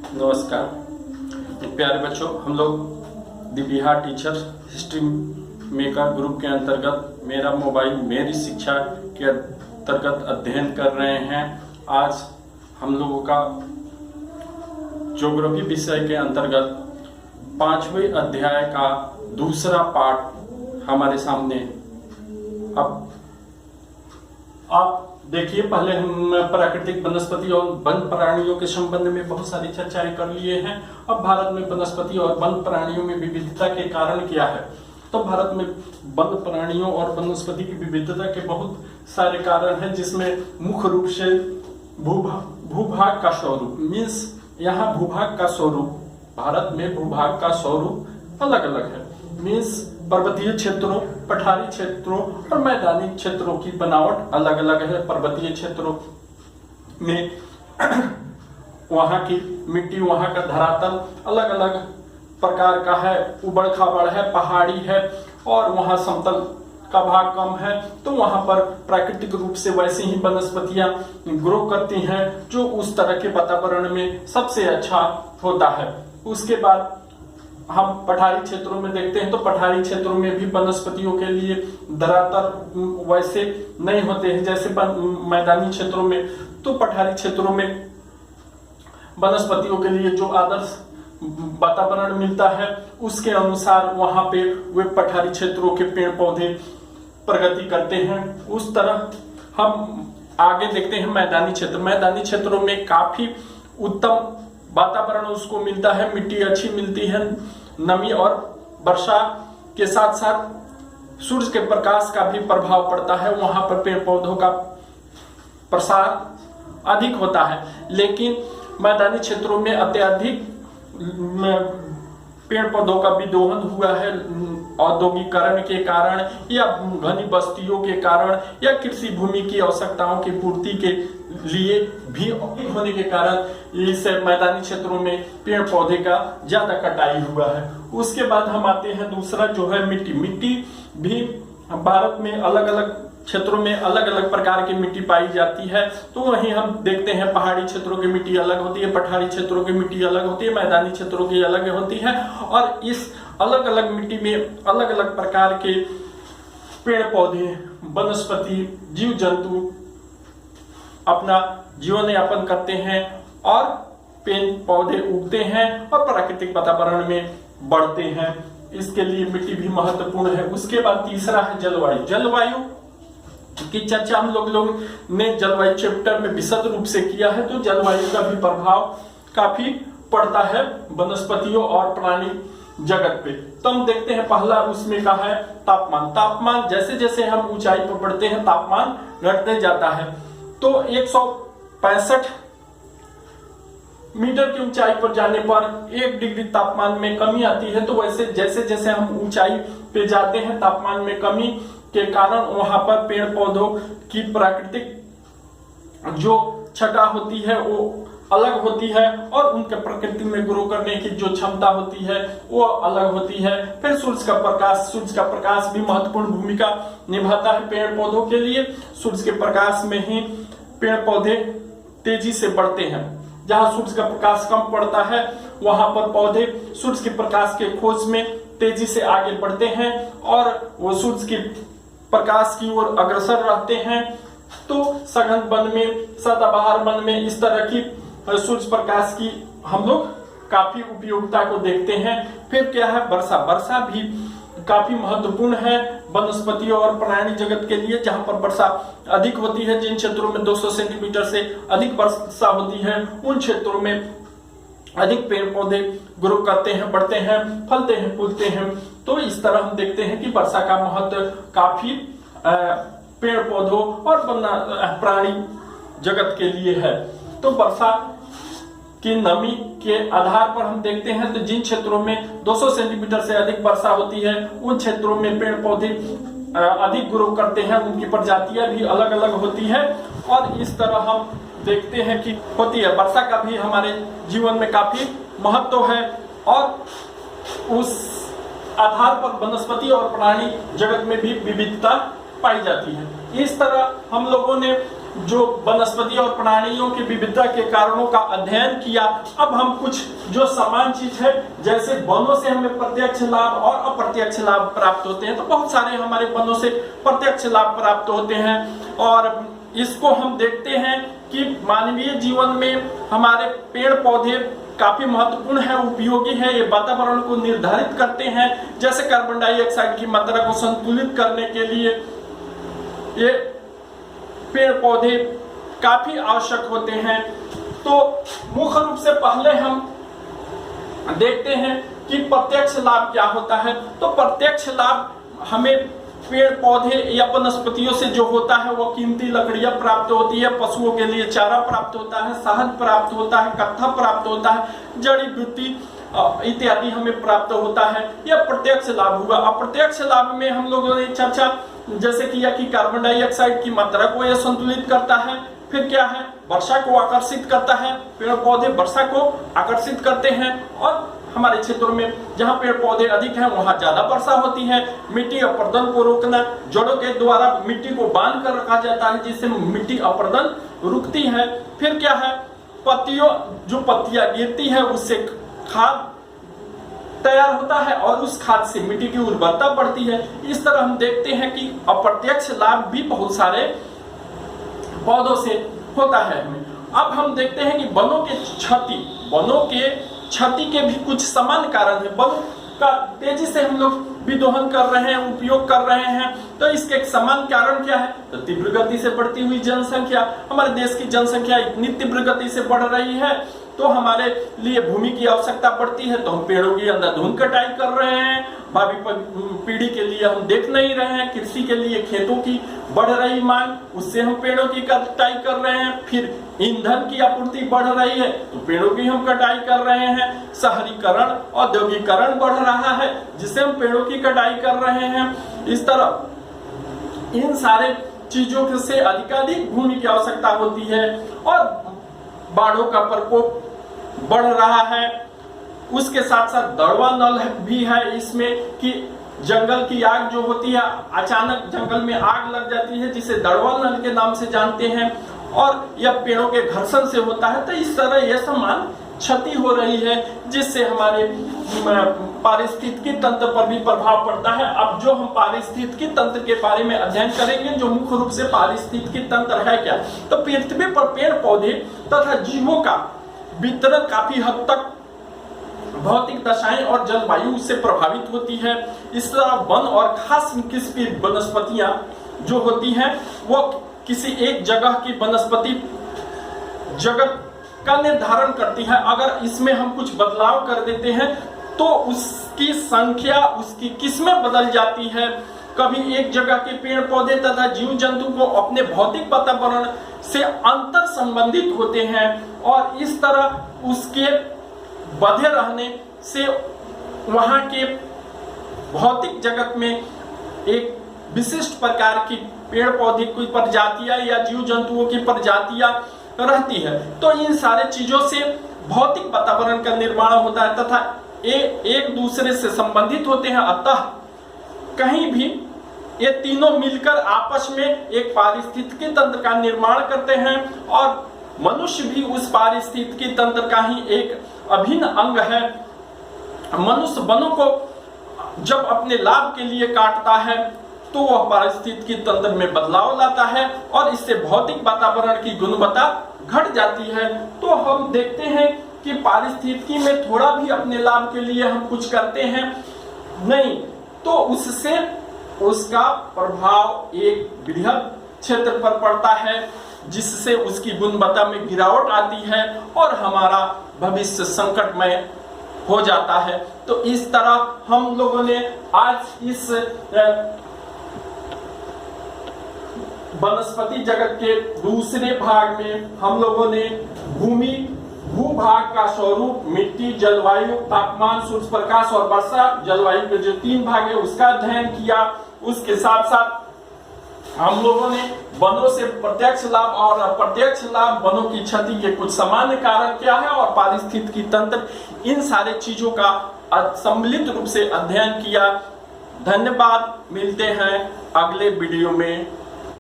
नमस्कार प्यारे बच्चों, हम लोग the Bihar teacher history maker group के अंतर्गत मेरा मोबाइल मेरी शिक्षा के अंतर्गत अध्ययन कर रहे हैं। आज हम लोगों का ज्योग्राफी विषय के अंतर्गत 5वें अध्याय का दूसरा पार्ट हमारे सामने। अब आप देखिए, पहले हम प्राकृतिक वनस्पति और वन प्राणियों के संबंध में बहुत सारी चर्चाएं कर लिए हैं। अब भारत में वनस्पति और वन प्राणियों में विविधता के कारण क्या है, तो भारत में वन प्राणियों और वनस्पति की विविधता के बहुत सारे कारण हैं, जिसमें मुख्य रूप से भूभाग का स्वरूप मीन्स यहाँ भूभाग का स्वरूप, भारत में भूभाग का स्वरूप अलग अलग है। मीन्स पर्वतीय क्षेत्रों, पठारी क्षेत्रों और मैदानी क्षेत्रों की बनावट अलग अलग है। पर्वतीय क्षेत्रों में वहां की मिट्टी, वहां का धरातल अलग अलग प्रकार का है, उबड़ खाबड़ है, पहाड़ी है, और वहां समतल का भाग कम है, तो वहां पर प्राकृतिक रूप से वैसे ही वनस्पतियां ग्रो करती हैं जो उस तरह के वातावरण में सबसे अच्छा होता है। उसके बाद हम पठारी क्षेत्रों में देखते हैं, तो पठारी क्षेत्रों में भी वनस्पतियों के लिए धरातल वैसे नहीं होते हैं जैसे मैदानी क्षेत्रों में। तो पठारी क्षेत्रों में वनस्पतियों के लिए जो आदर्श वातावरण मिलता है उसके अनुसार वहां पे वे पठारी क्षेत्रों के पेड़ पौधे प्रगति करते हैं। उस तरह हम आगे देखते हैं मैदानी क्षेत्र। मैदानी क्षेत्रों में काफी उत्तम वातावरण उसको मिलता है, मिट्टी अच्छी मिलती है, नमी और वर्षा के साथ साथ सूर्य के प्रकाश का भी प्रभाव पड़ता है। वहां पर पेड़ पौधों का प्रसार अधिक होता है। लेकिन मैदानी क्षेत्रों में अत्यधिक पेड़ पौधों का विदोहन हुआ है औद्योगिकरण के कारण या घनी बस्तियों के कारण या कृषि भूमि की आवश्यकताओं की पूर्ति के लिए भी होने के कारण इस मैदानी क्षेत्रों में पेड़ पौधे का ज्यादा कटाई हुआ है। उसके बाद हम आते हैं दूसरा जो है मिट्टी। मिट्टी भी भारत में अलग अलग क्षेत्रों में अलग अलग प्रकार की मिट्टी पाई जाती है। तो वहीं हम देखते हैं पहाड़ी क्षेत्रों की मिट्टी अलग होती है, पठारी क्षेत्रों की मिट्टी अलग होती है, मैदानी क्षेत्रों की अलग होती है, और इस अलग अलग मिट्टी में अलग अलग प्रकार के पेड़ पौधे, वनस्पति, जीव जंतु अपना जीवन यापन करते हैं और पेड़ पौधे उगते हैं और प्राकृतिक वातावरण में बढ़ते हैं। इसके लिए मिट्टी भी महत्वपूर्ण है। उसके बाद तीसरा है जलवायु। जलवायु की चर्चा हम लोग ने जलवायु चैप्टर में विशद रूप से किया है। तो जलवायु का भी प्रभाव काफी पड़ता है वनस्पतियों और प्राणी जगत पे। तो हम देखते हैं पहला उसमें का है तापमान। तापमान जैसे जैसे हम ऊंचाई पर बढ़ते हैं तापमान घटते जाता है। तो 165 मीटर की ऊंचाई पर जाने पर 1 डिग्री तापमान में कमी आती है। तो वैसे जैसे जैसे हम ऊंचाई पे जाते हैं तापमान में कमी के कारण वहां पर पेड़ पौधों की प्राकृतिक जो छटा होती है वो अलग होती है और उनके प्रकृति में ग्रो करने की जो क्षमता होती है वो अलग होती है। फिर सूर्य का प्रकाश भी महत्वपूर्ण भूमिका निभाता है पेड़ पौधों के लिए। सूर्य के प्रकाश में ही पेड़ पौधे तेजी से बढ़ते हैं। जहां सूर्य का प्रकाश कम पड़ता है वहां पर पौधे सूर्य के प्रकाश के खोज में तेजी से आगे बढ़ते हैं और वो सूर्य के प्रकाश की ओर अग्रसर रहते हैं। तो सघन वन में, सदाबहार वन में इस तरह की सूर्य प्रकाश की हम लोग काफी उपयोगिता को देखते हैं। फिर क्या है वर्षा। वर्षा भी काफी महत्वपूर्ण है वनस्पतियों और प्राणी जगत के लिए। जहां पर वर्षा अधिक होती है, जिन क्षेत्रों में 200 सेंटीमीटर से अधिक वर्षा होती है उन क्षेत्रों में अधिक पेड़ पौधे ग्रो करते हैं, बढ़ते हैं, फलते हैं, फूलते हैं। तो इस तरह हम देखते हैं कि वर्षा का महत्व काफी पेड़ पौधों और प्राणी जगत के लिए है। तो वर्षा की नमी के आधार पर हम देखते हैं तो जिन क्षेत्रों में 200 सेंटीमीटर से अधिक वर्षा होती है उन क्षेत्रों में पेड़ पौधे अधिक ग्रो करते हैं, उनकी प्रजातियां भी अलग अलग होती है। और इस तरह हम देखते हैं कि होती है। वर्षा का भी हमारे जीवन में काफी महत्व है और उस आधार पर वनस्पति और प्राणी जगत में भी विविधता पाई जाती है। इस तरह हम लोगों ने जो वनस्पति और प्राणियों की विविधता के कारणों का अध्ययन किया। अब हम कुछ जो समान चीज है, जैसे वनों से हमें प्रत्यक्ष लाभ और अप्रत्यक्ष लाभ प्राप्त होते हैं, तो बहुत सारे हमारे वनों से प्रत्यक्ष लाभ प्राप्त होते हैं और इसको हम देखते हैं कि मानवीय जीवन में हमारे पेड़ पौधे काफी महत्वपूर्ण है, उपयोगी है। ये वातावरण को निर्धारित करते हैं, जैसे कार्बन डाइऑक्साइड की मात्रा को संतुलित करने के लिए ये पेड़ पौधे काफी आवश्यक होते हैं। तो मुख्य रूप से पहले हम देखते हैं कि प्रत्यक्ष लाभ क्या होता है। तो प्रत्यक्ष लाभ हमें पेड़ पौधे या वनस्पतियों से जो होता है वो कीमती लकड़ियां प्राप्त होती है, पशुओं के लिए चारा प्राप्त होता है, शहद प्राप्त होता है, कत्था प्राप्त होता है, जड़ी बूटी इत्यादि हमें प्राप्त होता है। यह प्रत्यक्ष लाभ हुआ। अप्रत्यक्ष लाभ में हम लोगों ने चर्चा जैसे किया कि कार्बन डाइऑक्साइड की मात्रा को यह संतुलित करता है। फिर क्या है, वर्षा को आकर्षित करता है। पेड़ पौधे वर्षा को आकर्षित करते हैं और हमारे क्षेत्रों में जहां पेड़ पौधे अधिक हैं वहां ज्यादा वर्षा होती है। मिट्टी अपरदन को रोकना, जड़ों के द्वारा मिट्टी को बांध कर रखा जाता है जिससे मिट्टी अपरदन रुकती है। फिर क्या है, पत्तियां गिरती है उससे खाद तैयार होता है और उस खाद से मिट्टी की उर्वरता बढ़ती है। इस तरह हम देखते हैं कि अप्रत्यक्ष लाभ भी बहुत सारे पौधों से होता है। अब हम देखते हैं कि वनों के क्षति के भी कुछ समान कारण है। वन का तेजी से हम लोग विदोहन कर रहे हैं, उपयोग कर रहे हैं, तो इसके एक समान कारण क्या है, तो तीव्र गति से बढ़ती हुई जनसंख्या। हमारे देश की जनसंख्या इतनी तीव्र गति से बढ़ रही है तो हमारे लिए भूमि की आवश्यकता पड़ती है, तो हम पेड़ों की अंधाधुंध कटाई कर रहे हैं। भावी पीढ़ी के लिए हम देख नहीं रहे हैं। कृषि के लिए खेतों की बढ़ रही मांग, उससे हम पेड़ों की कटाई कर रहे हैं। फिर ईंधन की आपूर्ति बढ़ रही है तो पेड़ों की हम कटाई कर रहे हैं। शहरीकरण, औद्योगिकरण बढ़ रहा है जिससे हम पेड़ों की कटाई कर रहे हैं। इस तरह इन सारे चीजों से अधिकाधिक भूमि की आवश्यकता होती है और बाढ़ों का प्रकोप बढ़ रहा है। उसके साथ साथ दड़वा नल भी है इसमें कि जंगल की आग जो होती है, अचानक जंगल में आग लग जाती है जिसे दड़वा नल के नाम से जानते हैं और यह पेड़ों के घर्षण से होता है। तो इस तरह यह समान क्षति हो रही है जिससे हमारे पारिस्थितिकी तंत्र पर भी प्रभाव पड़ता है। अब जो हम पारिस्थितिकी तंत्र के बारे में अध्ययन करेंगे, जो मुख्य रूप से पारिस्थितिकी तंत्र है क्या, तो पृथ्वी पर पेड़ पौधे तथा जीवों का वितरण काफी हद तक भौतिक दशाएं और जलवायु से प्रभावित होती है। इस तरह वन और खास किस्म की वनस्पतियां जो होती हैं वो किसी एक जगह की वनस्पति जगत का निर्धारण करती है। अगर इसमें हम कुछ बदलाव कर देते हैं तो उसकी संख्या, उसकी किस्में बदल जाती है। कभी एक जगह के पेड़ पौधे तथा जीव जंतु को अपने भौतिक वातावरण से अंतर संबंधित होते हैं और इस तरह उसके बधे रहने से वहां के भौतिक जगत में एक विशिष्ट प्रकार की पेड़ पौधे की प्रजातियां या जीव जंतुओं की प्रजातियां रहती है। तो इन सारे चीजों से भौतिक वातावरण का निर्माण होता है तथा एक दूसरे से संबंधित होते हैं। अतः कहीं भी ये तीनों मिलकर आपस में एक पारिस्थितिकी तंत्र का निर्माण करते हैं और मनुष्य भी उस पारिस्थितिकी तंत्र का ही एक अभिन्न अंग है। मनुष्य वनों को जब अपने लाभ के लिए काटता है तो वह पारिस्थितिकी तंत्र में बदलाव लाता है और इससे भौतिक वातावरण की गुणवत्ता घट जाती है। तो हम देखते हैं कि पारिस्थितिकी में थोड़ा भी अपने लाभ के लिए हम कुछ करते हैं नहीं, तो उससे उसका प्रभाव एक बृहद क्षेत्र पर पड़ता है जिससे उसकी गुणवत्ता में गिरावट आती है और हमारा भविष्य संकटमय हो जाता है। तो इस तरह हम लोगों ने आज इस वनस्पति जगत के दूसरे भाग में हम लोगों ने भूभाग का स्वरूप, मिट्टी, जलवायु, तापमान, सूर्य प्रकाश और वर्षा, जलवायु के जो 3 भाग है उसका अध्ययन किया। उसके साथ साथ हम लोगों ने वनों से प्रत्यक्ष लाभ और अप्रत्यक्ष लाभ, वनों की क्षति के कुछ सामान्य कारण क्या है और पारिस्थितिकी तंत्र, इन सारे चीजों का सम्मिलित रूप से अध्ययन किया। धन्यवाद, मिलते हैं अगले वीडियो में।